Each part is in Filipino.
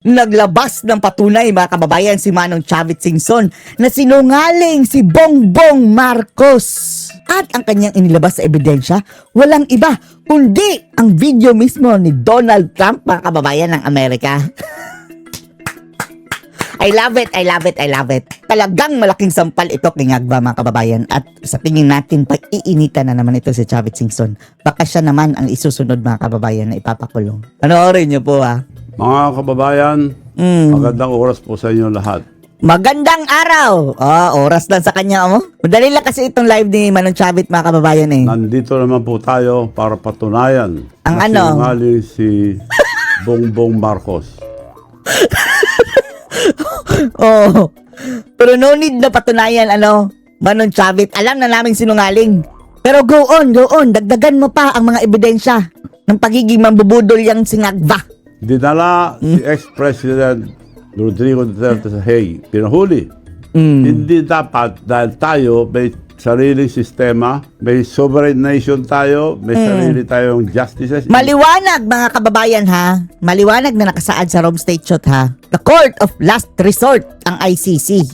Naglabas ng patunay mga kababayan si Manong Chavit Singson na sinungaling si Bongbong Marcos. At ang kanyang inilabas sa ebidensya, walang iba kundi ang video mismo ni Donald Trump mga kababayan ng Amerika. I love it, I love it, I love it. Talagang malaking sampal ito kay Ngagba mga kababayan. At sa tingin natin, pag-iinitan na naman ito si Chavit Singson. Baka siya naman ang isusunod mga kababayan na ipapakulong. Panoorin niyo po ha. Mga kababayan, magandang oras po sa inyo lahat. Magandang araw! Oras lang sa kanya mo. Madali lang kasi itong live ni Manong Chavit mga kababayan eh. Nandito naman po tayo para patunayan Ang na ano? sinungaling si Bongbong Marcos. Pero no need na patunayan Manong Chavit. Alam na naming sinungaling. Pero go on. Dagdagan mo pa ang mga ebidensya ng pagiging mambubudol yang sinagba. Dinala si ex-president Rodrigo Duterte sa Hague. Pinahuli. Hindi dapat dahil tayo may sariling sistema, may sovereign nation tayo, may sarili tayong justices. Maliwanag mga kababayan ha. Maliwanag na nakasaad sa Rome Statute ha. The Court of Last Resort ang ICC.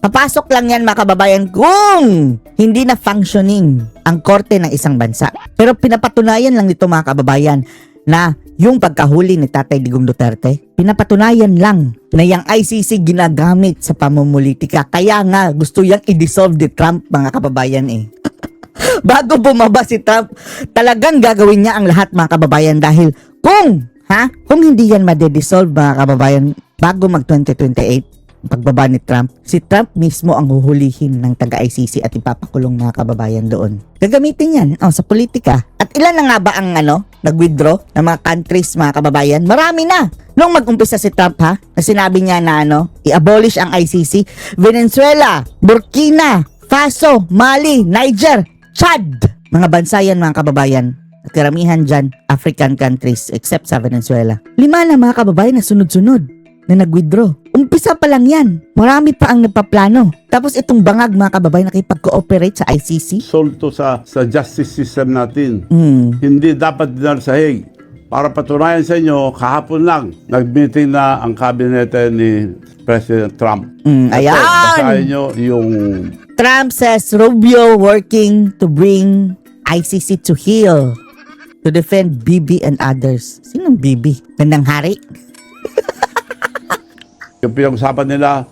Papasok lang yan mga kababayan kung hindi na functioning ang korte ng isang bansa. Pero pinapatunayan lang nito mga kababayan na yung pagkahuli ni Tatay Digong Duterte, pinapatunayan lang na yung ICC ginagamit sa pamumulitika. Kaya nga gusto yang i-dissolve ni Trump mga kababayan eh. Bago bumaba si Trump, talagang gagawin niya ang lahat mga kababayan dahil kung hindi yan madedissolve mga kababayan bago mag 2028, pagbaba ni Trump, si Trump mismo ang huhulihin ng taga-ICC at ipapakulong mga kababayan doon. Gagamitin yan sa politika. At ilan na nga ba ang nag-withdraw ng mga countries mga kababayan? Marami na. Nung mag-umpisa si Trump na sinabi niya na i-abolish ang ICC, Venezuela, Burkina Faso, Mali, Niger, Chad. Mga bansa yan mga kababayan. At karamihan dyan, African countries except sa Venezuela. 5 na mga kababayan na sunod-sunod na nag-withdraw. Umpisa pa lang yan. Marami pa ang napaplano. Tapos itong bangag mga kababayan nakipag-cooperate sa ICC. Solto sa justice system natin. Hindi dapat dinala sa Hague. Para patunayan sa inyo, kahapon lang, nag-meeting na ang kabinete ni President Trump. Ayan! Basahin nyo yung... Trump says Rubio working to bring ICC to heel to defend Bibi and others. Sinong Bibi? Gandang hari? Yung pinag-usapan nila,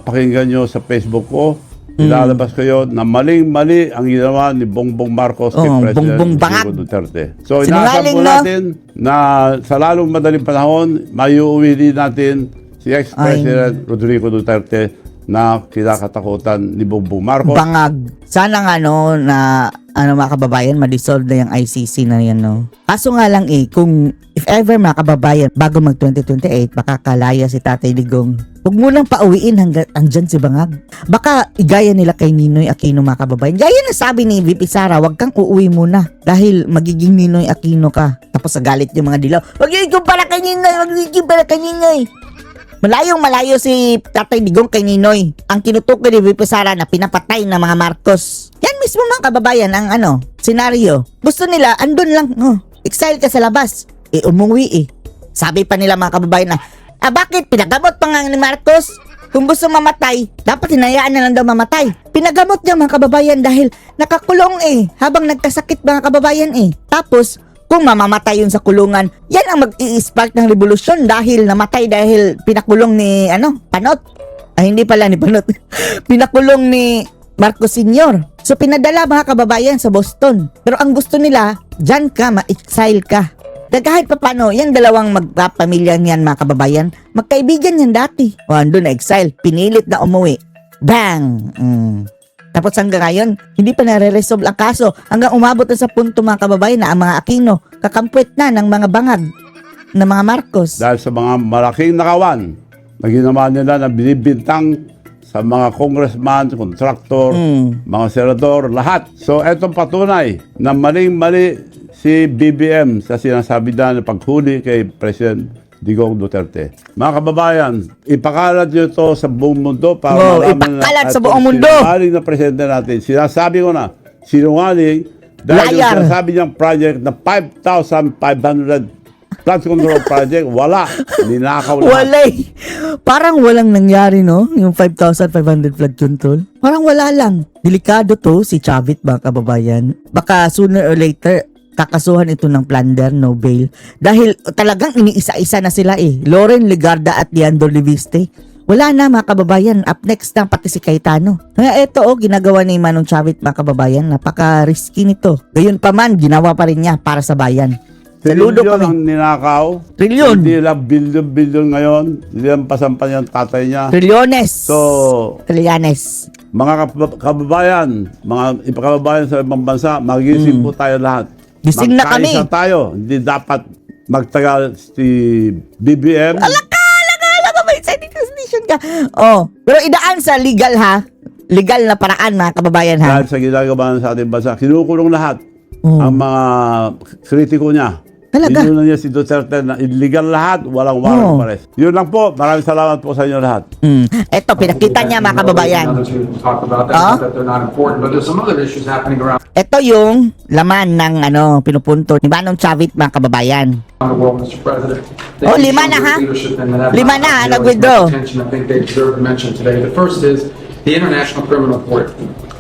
pakinggan nyo sa Facebook ko. Ilalabas kayo na maling-mali ang ginawa ni Bongbong Marcos kay President Rodrigo Duterte. So inaasahan po natin na sa lalong madaling panahon, maiuwi din natin si ex-President Rodrigo Duterte na kinakatakutan ni Bongbong Marcos. Bangag. Sana nga na mga kababayan, ma-dissolve na yung ICC na yan Kaso nga lang kung if ever mga kababayan, bago mag 2028, baka kalaya si Tatay Digong. Huwag mo lang pauwiin hanggang andyan si Bangag. Baka igaya nila kay Ninoy Aquino mga kababayan. Gaya na sabi ni VP Sara, huwag kang uuwi muna. Dahil magiging Ninoy Aquino ka. Tapos galit yung mga dilaw. Huwag yung para kay Ninoy, huwag yung para kay Ninoy. Malayong-malayo si Tatay Digong kay Ninoy. Ang kinutukoy ni VP Sara na pinapatay ng mga Marcos. Yan mismo mga kababayan ang senaryo. Gusto nila, andun lang. Exile ka sa labas. Umuwi Sabi pa nila mga kababayan na, bakit? Pinagamot pa nga ni Marcos? Kung gusto mamatay, dapat hinayaan na lang daw mamatay. Pinagamot niya mga kababayan dahil nakakulong habang nagkasakit mga kababayan Tapos, kung mamamatay yun sa kulungan, yan ang mag-i-spark ng revolusyon dahil namatay dahil pinakulong ni Panot. Hindi pala ni Panot. Pinakulong ni Marcos Sr. So pinadala mga kababayan sa Boston. Pero ang gusto nila, dyan ka, ma-exile ka. Kahit pa paano, yan dalawang magpapamilya niyan mga kababayan, magkaibigan yan dati. Andun na exile, pinilit na umuwi. Bang! Tapos hanggang ngayon, hindi pa nare-resolve ang kaso. Hanggang umabot na sa punto mga kababayan na ang mga Aquino, kakampwet na ng mga bangag ng mga Marcos. Dahil sa mga malaking nakawan na ginawa nila na binibintang sa mga congressman, contractor, mga senador, lahat. So etong patunay na maling-mali si BBM sa sinasabi na paghuli kay President Digong Duterte. Mga kababayan, ipakalat nyo ito sa buong mundo para malaman ipakalat sa buong mundo. Sinungaling na presidente natin. Sinasabi ko na, sinungaling dahil yung sinasabi niyang project na 5,500 Flood control project, wala. Ninakaw lahat. Wala eh. Parang walang nangyari, no? Yung 5,500 flood control. Parang wala lang. Delikado to si Chavit, mga kababayan. Baka sooner or later, kakasuhan ito ng plunder, no bail. Dahil talagang iniisa-isa na sila eh. Loren Legarda at Leandro Leviste. Wala na mga kababayan. Up next na pati si Cayetano. Kaya ito ginagawa ni Manong Chavit mga kababayan. Napaka-risky nito. Gayon pa man, ginawa pa rin niya para sa bayan. Saludo Trilyon kami. ang ninakaw. Trilyon. Hindi lang bilyon-bilyon ngayon. Hindi lang pasampan yung tatay niya. Trilyones. So, Trilyanes. mga kababayan, mga ipakababayan sa ibang bansa, magising po tayo lahat. Gising na kami. Magkaisa tayo. Hindi dapat magtagal si BBM. Alaka, may sanitation ka. Oh, pero idaan sa legal ha. Legal na paraan mga kababayan ha. Dahil sa ginagawa sa ating bansa, kinukulong lahat Oh. ang mga kritiko niya. Talaga? Hindi na niya si Duterte na illegal lahat, walang warrant Oh. pares. Yun lang po. Maraming salamat po sa inyo lahat. Eto, pinakita niya mga kababayan. Talk about that, Huh? not that they're not important, but there's some other issues happening around Ito yung laman ng pinupunto ni Manong Chavit mga kababayan. the world, Mr. President. Oh, lima na, ha? Lima na, nag-withdraw. Attention, I think they deserve to mention today. The first is the International Criminal Court.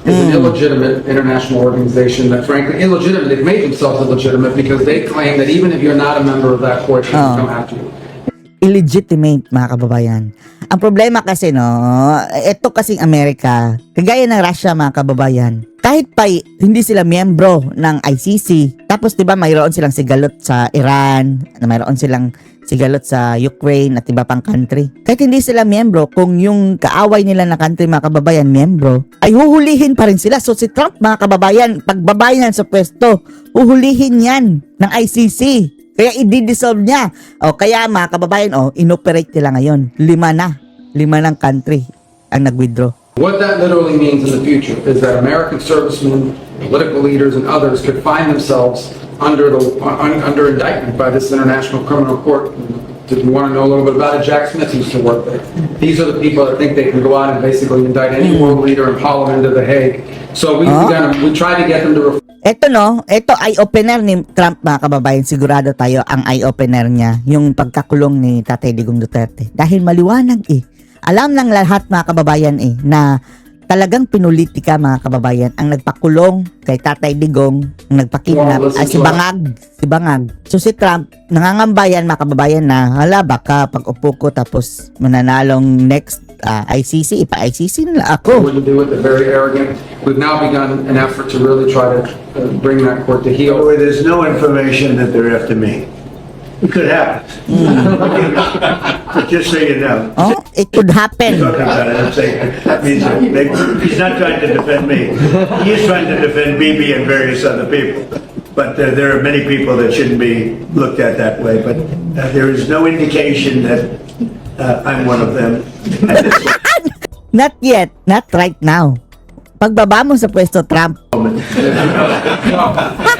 It's an illegitimate international organization that, frankly, illegitimate. They've made themselves illegitimate because they claim that even if you're not a member of that court, they can come after you. Illegitimate mga kababayan. Ang problema kasi ito kasing Amerika, kagaya ng Russia mga kababayan, kahit pa hindi sila miyembro ng ICC, tapos 'di ba mayroon silang sigalot sa Iran, mayroon silang sigalot sa Ukraine at iba pang country. Kahit hindi sila miyembro, kung yung kaaway nila na country mga kababayan miyembro, ay huhulihin pa rin sila. So si Trump mga kababayan, pagbaba niyan sa pwesto, huhulihin yan ng ICC. Kaya i-dissolve niya. O kaya mga kababayan, inoperate nila ngayon. 5 ng country ang nag-withdraw. What that literally means in the future is that American servicemen, political leaders, and others could find themselves under indictment by this International Criminal Court. If you want to know a little bit about it, Jack Smith used to work there. These are the people that think they can go out and basically indict any world leader and haul them into The Hague. So we try to get them to Ito eye-opener ni Trump mga kababayan. Sigurado tayo ang eye-opener niya, yung pagkakulong ni Tatay Digong Duterte. Dahil maliwanag alam ng lahat mga kababayan na talagang pinulitika mga kababayan ang nagpakulong kay Tatay Digong, ang nagpakidnap ay si Bangag. So si Trump nangangambayan mga kababayan na baka pag upo ko tapos mananalong next ICC, ipa-ICC nila ako. What to do with it, very arrogant. We've now begun an effort to really try to bring that court to heel. There's no information that they're after me. It could happen. But just so you know. It could happen. Talking about it, I'm saying, that means he's not trying to defend me. He is trying to defend Bibi and various other people. But there are many people that shouldn't be looked at that way. But there is no indication that I'm one of them. At this Not yet. Not right now. Pagbaba mo sa pwesto, Trump. And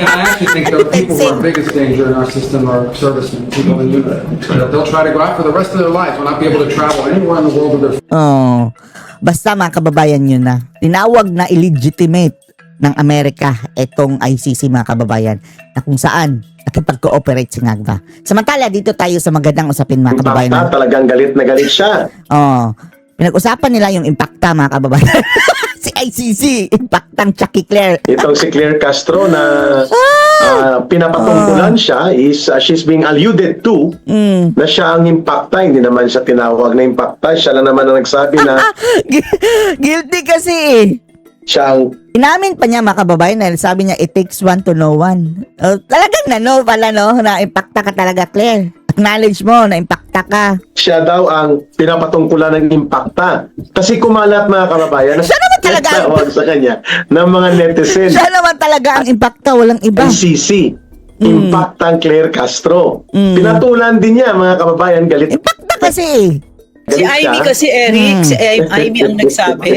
I actually think the people who are biggest danger in our system are servicemen, people in unit. They'll try to go out for the rest of their lives, will not be able to travel anywhere in the world with their Basta mga kababayan yun na. Tinawag na illegitimate ng Amerika itong ICC mga kababayan na kung saan nakipag-cooperate si Ngagba. Samantala, dito tayo sa magandang usapin mga kababayan. Talagang galit na galit siya. Pinag-usapan nila yung impacta mga kababayan. Si ICC, impactang Chucky Claire. Itong si Claire Castro na pinapatungkulan siya is she's being alluded to na siya ang impacta. Hindi naman siya tinawag na impacta. Siya lang naman ang nagsabi na Guilty kasi siya ang Inamin pa niya mga kababayan dahil sabi niya, it takes one to know one. Talagang na-know pala na impacta ka talaga, Claire. Acknowledge mo na impacta ka. siya daw ang pinapatungkulan ng impacta. Kasi kumalat mga kababayan na Siya naman talaga ang- tawag sa kanya ng mga netizen. Siya naman talaga ang impacta, walang iba. ICC. Impactang Claire Castro. Pinatulan din niya mga kababayan, galit. Impacta kasi Si Galit Amy siya. kasi, Eric. Si Amy ang nagsabi.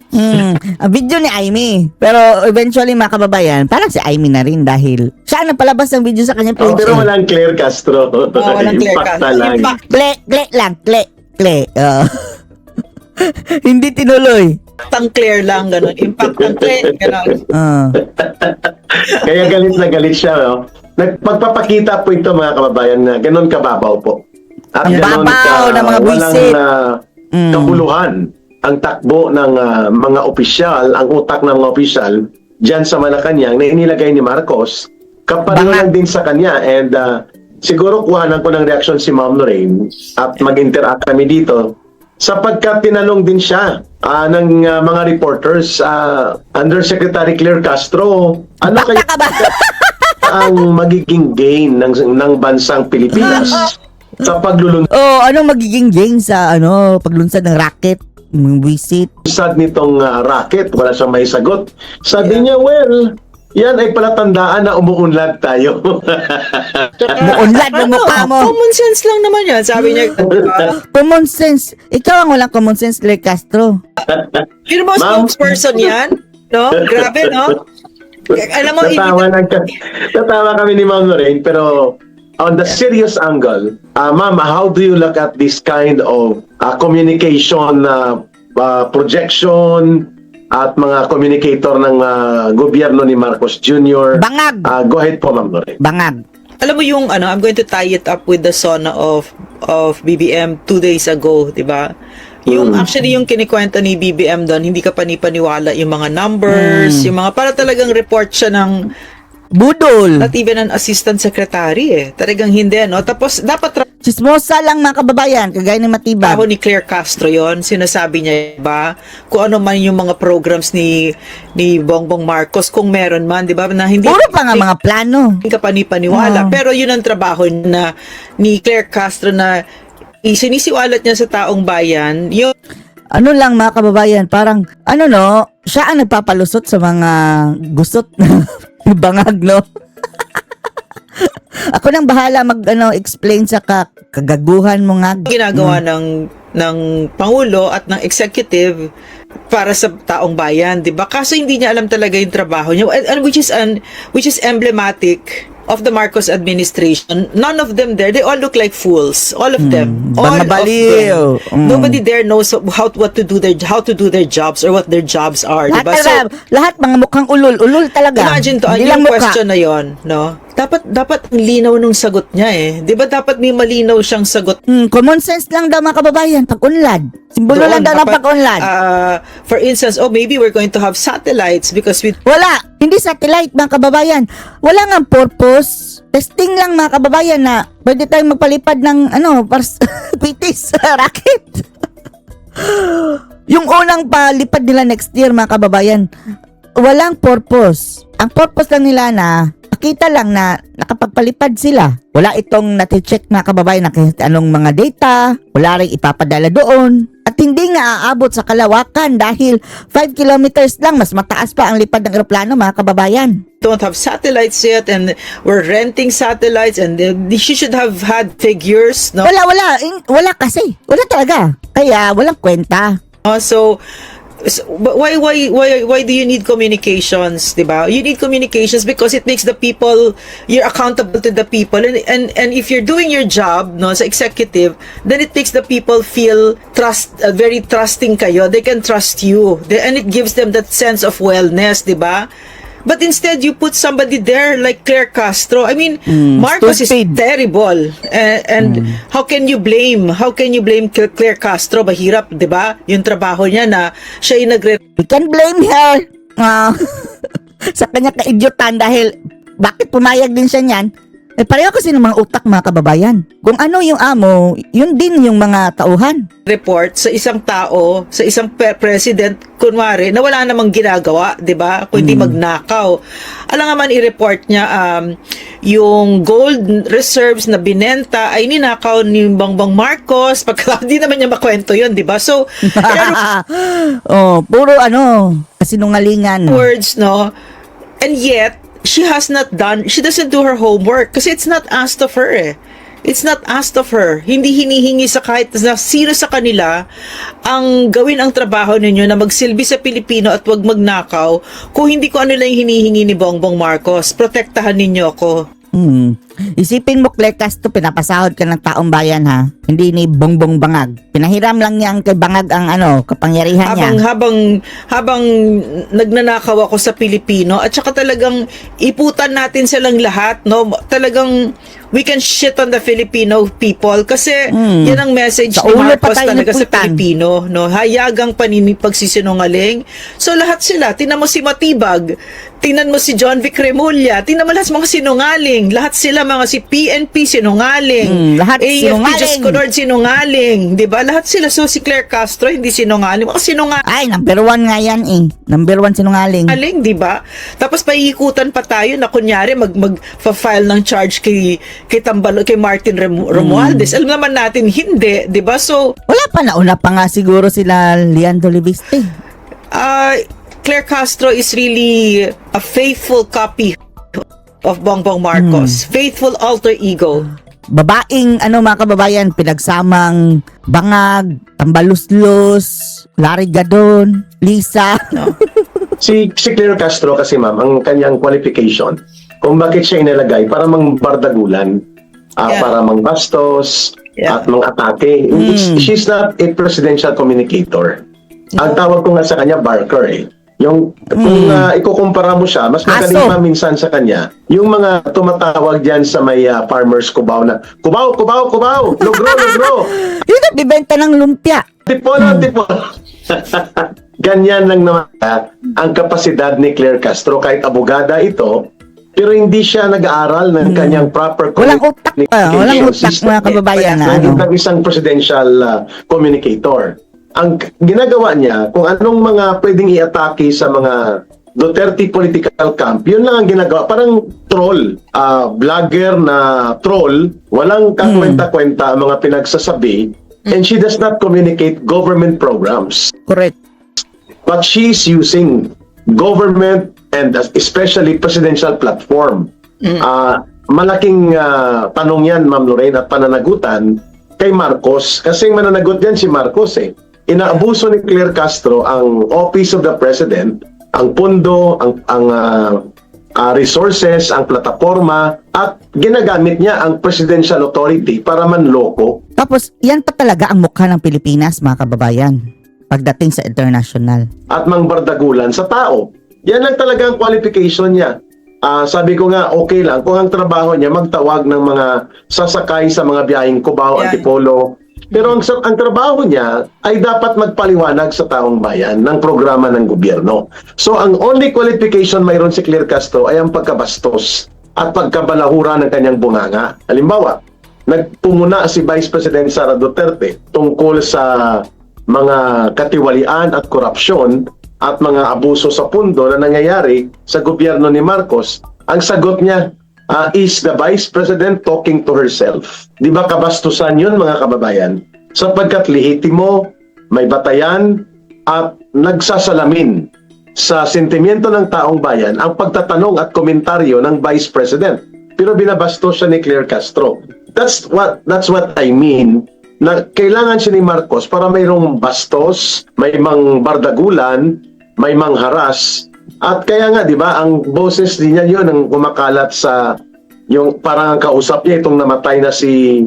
Ang video ni Amy. Pero eventually mga kababayan, parang si Amy na rin dahil siya ang nagpalabas ng video sa kanyang Oh, page. pero walang Claire Castro. Walang Claire Impacta Castro. lang. Impact. Gle lang, gle. Hindi tinuloy. Tang Claire lang, gano'n. Impact ang Claire, gano'n. Ah. Kaya galit na galit siya. No? Nagpagpapakita po ito mga kababayan na ganun kababaw po. At Ang ganun babaw ng mga walang buwisit. kabuluhan ang takbo ng mga opisyal, ang utak ng mga opisyal dyan sa Malacanang na inilagay ni Marcos. Kapareho lang din sa kanya. And siguro kuhanan ko ng reaksyon si Ma'am Lorraine at mag-interact kami dito sapagkat tinanong din siya ng mga reporters, Undersecretary Claire Castro, ano kayo Bata ka ba? ang magiging gain ng bansang Pilipinas sa paglulunsad Oh, anong magiging gain sa paglunsad ng racket? Visit. nitong racket? Wala siyang may sagot. Sabi niya, well, yan ay palatandaan na umuunlad tayo. Muunlad ng mukha mo. Common sense lang naman yan, sabi niya. Common sense. Ikaw ang walang common sense, Claire Castro. Yun mo, Ma'am. spokesperson yan? No? Grabe, no? Alam mo, Natawa kami ni Ma'am Lorraine, pero on the serious angle, Ma'am, how do you look at this kind of communication projection at mga communicator ng gobyerno ni Marcos Jr.? Bangag. Go ahead po, Ma'am Lorraine. Bangag. alam mo yung I'm going to tie it up with the SONA of BBM 2 days ago, 'di ba? Yung actually yung kinikwento ni BBM doon, hindi ka panipaniwala yung mga numbers, yung mga para talagang report siya ng Budol. not even an assistant secretary eh. Talagang hindi, no? Tapos dapat Chismosa lang mga kababayan, kagaya ni Matibag. trabaho ni Claire Castro yon, sinasabi niya ba kung ano man yung mga programs ni Bongbong Marcos kung meron man, 'di ba? Na hindi Puro pa nga mga plano. ka panipaniwala. Pero yun ang trabaho na ni Claire Castro na isinisiwalat niya sa taong bayan. Yung Ano lang mga kababayan, parang siya ang nagpapalusot sa mga gusot na bangag, no? Ako nang bahala explain sa kagaguhan mo nga. ginagawa ng Pangulo at ng Executive para sa taong bayan, 'di ba? Kaso hindi niya alam talaga yung trabaho niya, and which is emblematic of the Marcos administration. None of them there, they all look like fools. All of them. All Mga of baliw. them. Nobody there knows how to do their jobs or what their jobs are, 'di ba? So, Lahat mga mukhang ulul talaga. imagine to, Hindi yung lang mukha. question na yon, no? Dapat ang linaw nung sagot niya eh. 'Di ba dapat may malinaw siyang sagot? Common sense lang daw mga kababayan, pag-unlad. Simbolo lang daw ng Dapat, pag-unlad. for instance, maybe we're going to have satellites because Wala, hindi satellite mga kababayan. Wala nga purpose. Testing lang mga kababayan na pwede tayong magpalipad ng quitis rocket. Yung unang palipad nila next year mga kababayan, walang purpose. Ang purpose lang nila na makita lang na nakapagpalipad sila. Wala itong nati-check mga kababayan na anong mga data, wala rin ipapadala doon. At hindi nga aabot sa kalawakan dahil 5 kilometers lang, mas mataas pa ang lipad ng eroplano mga kababayan. don't have satellites yet and we're renting satellites and she should have had figures, no? Wala kasi. Wala talaga. Kaya walang kwenta. So but why do you need communications, diba? You need communications because it makes the people, you're accountable to the people, and if you're doing your job, no, sa executive, then it makes the people feel very trusting kayo. They can trust you, and it gives them that sense of wellness, diba? But instead, you put somebody there like Claire Castro. I mean, Marcos is stupid. terrible. And how can you blame Claire Castro? Mahirap, 'di ba? Yung trabaho niya na siya yung We can blame her sa kanya kaidyotan dahil bakit pumayag din siya niyan? Pareho kasi ng mga utak mga kababayan. Kung ano yung amo, yun din yung mga tauhan. report sa isang tao, sa isang president, kunwari, na wala namang ginagawa, 'di ba? Kundi magnakaw. Alam naman i-report niya yung gold reserves na binenta ay ninakaw ni Bongbong Marcos. Pagka hindi naman niya makwento 'yun, 'di ba? So, Puro kasinungalingan. words, no? And yet, she doesn't do her homework kasi it's not asked of her eh. It's not asked of her. Hindi hinihingi sa kahit na sino sa kanila ang gawin ang trabaho ninyo na magsilbi sa Pilipino at wag magnakaw kung hindi ko ano lang hinihingi ni Bongbong Marcos. Protektahan ninyo ako. Isipin mo, Claire Castro, pinapasahod ka ng taong bayan, ha? Hindi ni Bongbong Bangag. Pinahiram lang niya ang kay Bangag ang kapangyarihan niya. Habang nagnanakaw ako sa Pilipino, at saka talagang iputan natin silang lahat, no? Talagang we can shit on the Filipino people kasi yan ang message Sa ni ulo pa Marcos tayo talaga sa naputan. Pilipino, no? Hayagang pagsisinungaling. So lahat sila, tinan mo si Matibag, tinan mo si John Vic Remulla, tinan mo lahat mga sinungaling, lahat sila mga si PNP sinungaling, lahat AFP sinungaling. Just Conord sinungaling, 'di ba? Lahat sila. So si Claire Castro hindi sinungaling, mga sinungaling. Ay, number 1 nga yan eh. Number 1 sinungaling. Aling, 'di ba? Tapos paiikutan pa tayo na kunyari mag-file ng charge kay Martin Romualdez. Alam naman natin hindi, 'di ba? So Wala pa, nauna pa nga siguro sila Leandro Leviste. Claire Castro is really a faithful copy of Bongbong Marcos. Faithful alter ego. Babaeng, mga kababayan, pinagsamang Bangag, Tambaluslos, Larry Gadon, Lisa. Si Claire Castro kasi ma'am, ang kanyang qualification, kung bakit siya inilagay para mangbardagulan, Yeah. para mangbastos, Yeah. at mang-atake. She's not a presidential communicator. Ang tawag ko nga sa kanya, barker eh. Kung ikukumpara mo siya, mas magaling Aso. pa minsan sa kanya, yung mga tumatawag dyan sa may farmers Cubao na, Cubao, lugro. Yun na, bibenta ng lumpia. Tipolo. Ganyan lang naman ang kapasidad ni Claire Castro, kahit abogada ito, pero hindi siya nag-aaral ng kanyang proper Walang utak, walang utak, system. mga kababayan. Ng isang presidential communicator. Ang ginagawa niya, kung anong mga pwedeng i-atake sa mga Duterte political camp, yun lang ang ginagawa. Parang troll, vlogger na troll, walang kakwenta-kwenta ang mga pinagsasabi, and she does not communicate government programs. Correct. But she is using government and especially presidential platform. Malaking tanong yan, Ma'am Lorraine, at pananagutan kay Marcos. Kasi mananagot yan si Marcos eh. Inaabuso ni Claire Castro ang Office of the President, ang pundo, ang resources, ang plataforma, at ginagamit niya ang presidential authority para manloko. Tapos, yan pa talaga ang mukha ng Pilipinas, mga kababayan, pagdating sa international. At mangbardagulan sa tao. Yan lang talaga ang qualification niya. Sabi ko nga, okay lang kung ang trabaho niya magtawag ng mga sasakay sa mga biyaheng Cubao, Yeah. Antipolo. Pero ang trabaho niya ay dapat magpaliwanag sa taong bayan ng programa ng gobyerno. So ang only qualification mayroon si Claire Castro ay ang pagkabastos at pagkabalahura ng kanyang bunganga. Halimbawa, nagpumuna si Vice President Sara Duterte tungkol sa mga katiwalian at korupsyon at mga abuso sa pundo na nangyayari sa gobyerno ni Marcos. Ang sagot niya, is the Vice President talking to herself? Di ba kabastusan yun, mga kababayan? Sapagkat lehitimo, may batayan, at nagsasalamin sa sentimiento ng taong bayan ang pagtatanong at komentaryo ng Vice President. Pero binabastos siya ni Claire Castro. That's what I mean, na kailangan siya ni Marcos para mayroong bastos, may mang bardagulan, may mang haras. At kaya nga, di ba, ang boses din niya yun ang kumakalat sa yung parang ang kausap niya, itong namatay na si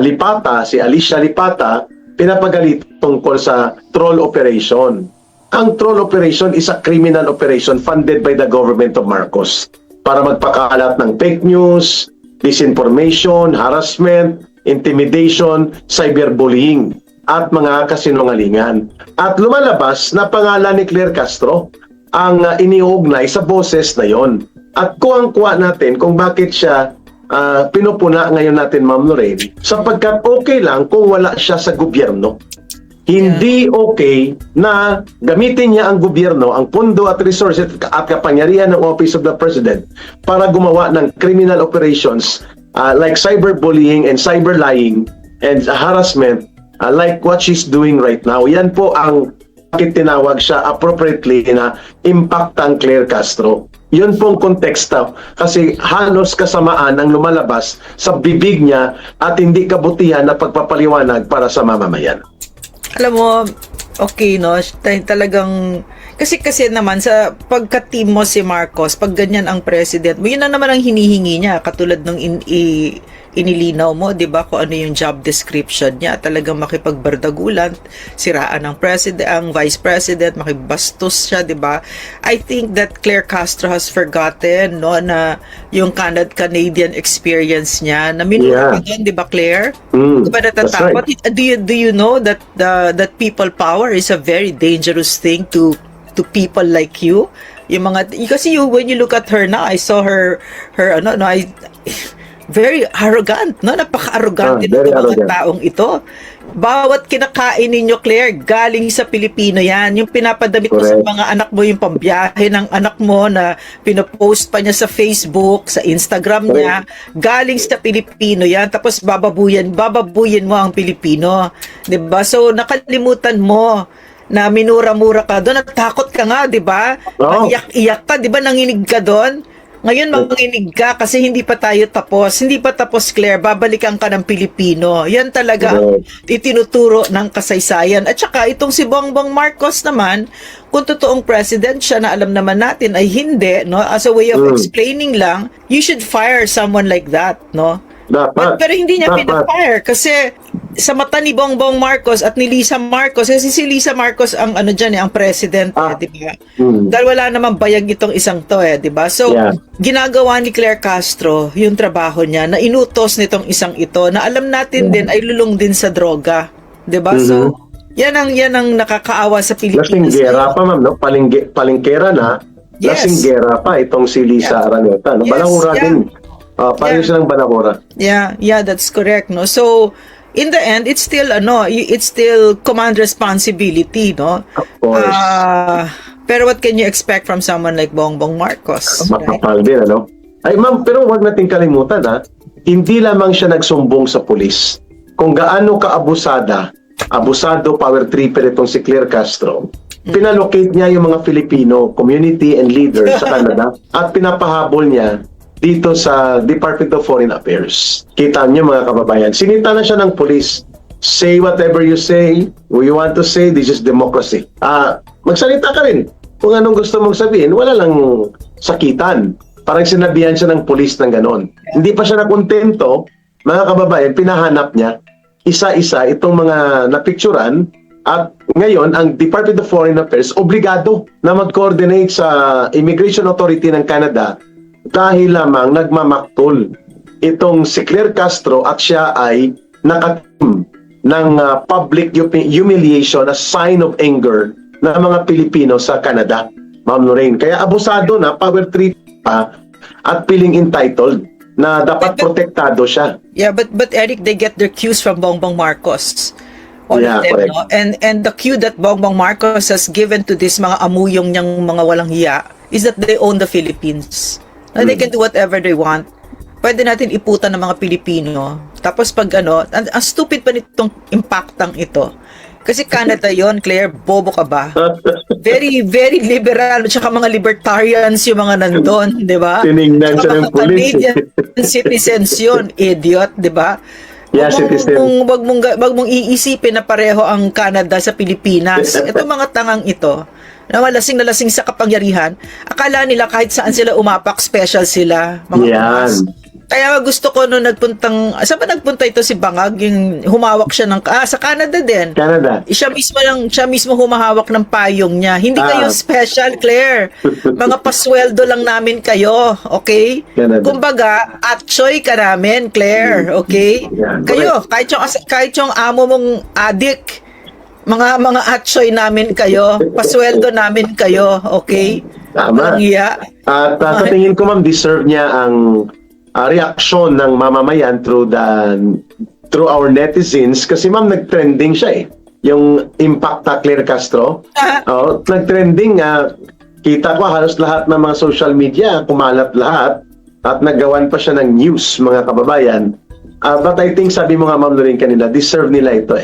Lipata, si Alicia Lipata, pinapagalit tungkol sa troll operation. Ang troll operation is a criminal operation funded by the government of Marcos para magpakalat ng fake news, disinformation, harassment, intimidation, cyberbullying, at mga kasinungalingan. At lumalabas na pangalan ni Claire Castro ang iniugnay sa boses na yon. At kuwang-kuwa natin kung bakit siya pinupuna ngayon natin, Ma'am Lorraine, sapagkat okay lang kung wala siya sa gobyerno. Hindi okay na gamitin niya ang gobyerno, ang pundo at resources at kapangyarihan ng Office of the President para gumawa ng criminal operations like cyberbullying and cyberlying and harassment like what she's doing right now. Yan po ang bakit tinawag siya appropriately na impactang Claire Castro. Yun pong konteksto kasi halos kasamaan ang lumalabas sa bibig niya at hindi kabutihan na pagpapaliwanag para sa mamamayan. Alam mo, okay, no? Talagang Kasi naman sa pagka-team mo si Marcos, pag ganyan ang president mo, yun na naman ang hinihingi niya, katulad nung inilinaw mo, 'di ba, kung ano yung job description niya, talagang makipagbardagulan, siraan ang president, ang vice president, makibastos siya, 'di ba? I think that Claire Castro has forgotten, no, na yung Canadian experience niya, na minura pa doon, 'di ba, Claire? Di ba natatakot? Do you know that that people power is a very dangerous thing to people like you? Yung mga, kasi when you look at her now, I saw her very arrogant, no? Napaka-arrogant ng very mga arrogant. taong ito. Bawat kinakain ninyo, Claire, galing sa Pilipino yan. Yung pinapadamit mo sa Correct. mga anak mo, yung pambiyahe ng anak mo na pinopost pa niya sa Facebook, sa Instagram niya, galing sa Pilipino yan. Tapos bababuyin mo ang Pilipino. 'Di ba? So, nakalimutan mo na minura-mura ka doon, natakot ka nga, 'di ba? Oo. Iyak-iyak ka, 'di ba? Nanginig ka doon. Ngayon manginig ka kasi hindi pa tayo tapos. Hindi pa tapos, Claire. Babalikan ka ng Pilipino. Yan talaga ang itinuturo ng kasaysayan. At saka itong si Bongbong Marcos naman, kung totoong president siya na alam naman natin ay hindi, no? As a way of explaining lang, you should fire someone like that, no? Dapat. Pero hindi niya Dapat. pinafire kasi sa mata ni Bongbong Marcos at ni Lisa Marcos, kasi si Lisa Marcos ang ano diyan ang president, di ba? Dahil wala namang bayag itong isang to di ba? So, Yeah. ginagawa ni Claire Castro yung trabaho niya na inutos nitong isang ito na alam natin din ay lulong din sa droga, di ba? So, yan ang nakakaawa sa Pilipinas. Lasinggera pa, ma'am, no? Palengkera na. Yes. Lasinggera pa itong si Lisa Araneta. No? Yes, Balahura yeah. din. Pareho silang balahura. Yeah, that's correct, no? So, in the end, it's still command responsibility, no? Of course. Pero what can you expect from someone like Bongbong Marcos? Right? Makapal din, ano? Ay, ma'am, pero huwag natin kalimutan, hindi lamang siya nagsumbong sa pulis. Kung gaano abusado, power tripper itong si Claire Castro, pinalocate niya yung mga Filipino community and leaders sa Canada at pinapahabol niya dito sa Department of Foreign Affairs. Kita niyo mga kababayan, sinita na siya ng pulis. Say whatever you say, what you want to say, this is democracy. Magsalita ka rin. Kung anong gusto mong sabihin, wala lang sakitan. Parang sinabihan siya ng pulis ng ganon. Hindi pa siya nakontento, mga kababayan, pinahanap niya isa-isa itong mga napicturan at ngayon, ang Department of Foreign Affairs obligado na mag-coordinate sa Immigration Authority ng Canada dahil lamang nagmamaktol itong si Claire Castro at siya ay nakatim ng public humiliation, a sign of anger ng mga Pilipino sa Canada, Ma'am Lorraine. Kaya abusado na, power trip pa at feeling entitled na dapat protektado siya. Yeah, but Eric, they get their cues from Bongbong Marcos. All Yeah, of them, correct. no? And the cue that Bongbong Marcos has given to this mga amuyong niyang mga walang hiya is that they own the Philippines. Na they can do whatever they want. Pwede natin iputan ng mga Pilipino. Tapos pag ang stupid pa nitong impactang ito. Kasi Canada yon, Claire, bobo ka ba? Very, very liberal. Tsaka mga libertarians yung mga nandun, di ba? Tinignan Tsaka siya ng mga police. Canadian citizens yun, idiot, di ba? Yeah, citizen. Wag mong iisipin na pareho ang Canada sa Pilipinas. Ito mga tangang ito, na lasing sa kapangyarihan, akala nila kahit saan sila umapak, special sila. Mga Yan. Pumas. Kaya gusto ko nung saan ba nagpunta ito si Bangag, yung humawak siya sa Canada din. Canada. Siya mismo humahawak ng payong niya. Hindi kayo special, Claire. Mga pasweldo lang namin kayo, okay? Canada. Kumbaga, atchoy ka namin, Claire, okay? Yeah, Kayo, kahit yung amo mong adik, mga atchoy namin kayo, pasweldo namin kayo, okay? Tama. Walang hiya. At sa tingin ko, ma'am, deserve niya ang reaksyon ng mamamayan through our netizens kasi, ma'am, nag-trending siya yung impact na Claire Castro. Nag-trending, kita ko halos lahat ng mga social media, kumalat lahat at nagawan pa siya ng news, mga kababayan. But I think, sabi mo nga, Ma'am Lorraine, kanina, deserve nila ito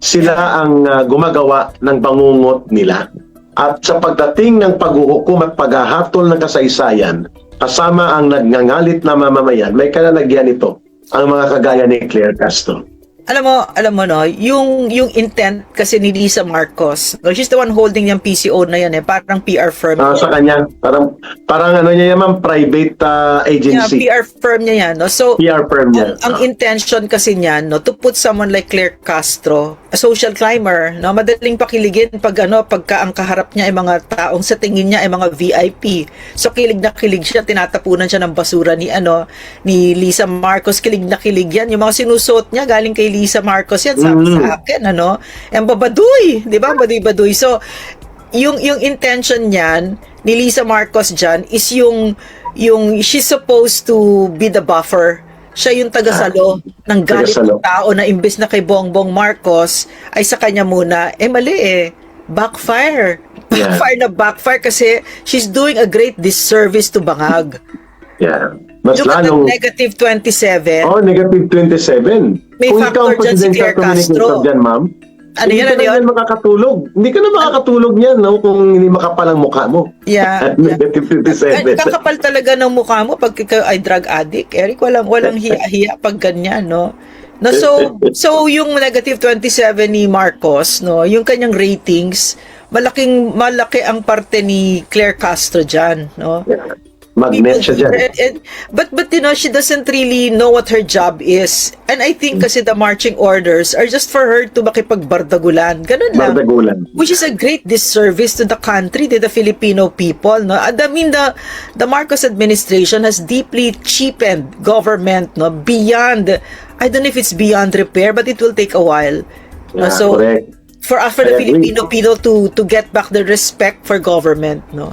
Sila ang gumagawa ng bangungot nila. At sa pagdating ng paghuhukom at paghahatol ng kasaysayan, kasama ang nagngangalit na mamamayan, may kalalagyan ito, ang mga kagaya ni Claire Castro. alam mo no, yung intent kasi ni Lisa Marcos, no, she's the one holding yung PCO na yan parang PR firm. Sa kanya, parang ano niya yan, ma'am, private Yeah, agency. PR firm niya yan, no. So PR firm niya. ang intention kasi niyan, no, to put someone like Claire Castro, a social climber, no, madaling pakiligin pagka ang kaharap niya ay mga taong sa tingin niya ay mga VIP. So kilig na kilig siya, tinatapunan siya ng basura ni Lisa Marcos, kilig na kilig yan. Yung mga sinusuot niya galing kay Lisa Marcos yan, sabi sa akin, ang babaduy, di ba? Baduy-baduy. So, yung intention niyan, ni Lisa Marcos dyan, is yung she's supposed to be the buffer. Siya yung tagasalo ng galit ng tagasalo. tao na imbes na kay Bongbong Marcos, ay sa kanya muna, mali backfire. Yeah. Backfire kasi she's doing a great disservice to Bangag. Yeah. Mas Look at the lalong, negative 27. negative 27. May Kung factor ikaw ang dyan si presidential Claire Castro. communicator dyan, ma'am, Ano hindi yan, ka ano na yun? yan makakatulog. Hindi ka na makakatulog niyan, no, kung hindi makapal ang mukha mo. Yeah. Negative 27. Kakapal talaga ng mukha mo pag ikaw ay drug addict. Eric, walang hiya-hiya pag ganyan, no? No, so yung negative 27 ni Marcos, no, yung kanyang ratings, malaki ang parte ni Claire Castro diyan, no? Yeah. Magnet siya dyan. But she doesn't really know what her job is. And I think kasi the marching orders are just for her to makipagbardagulan. Ganun lang. Bardagulan. Which is a great disservice to the country, to the Filipino people. No? I mean, the Marcos administration has deeply cheapened government, no, beyond, I don't know if it's beyond repair, but it will take a while. No? Yeah, So, correct. for the I agree. Filipino people to get back the respect for government, no?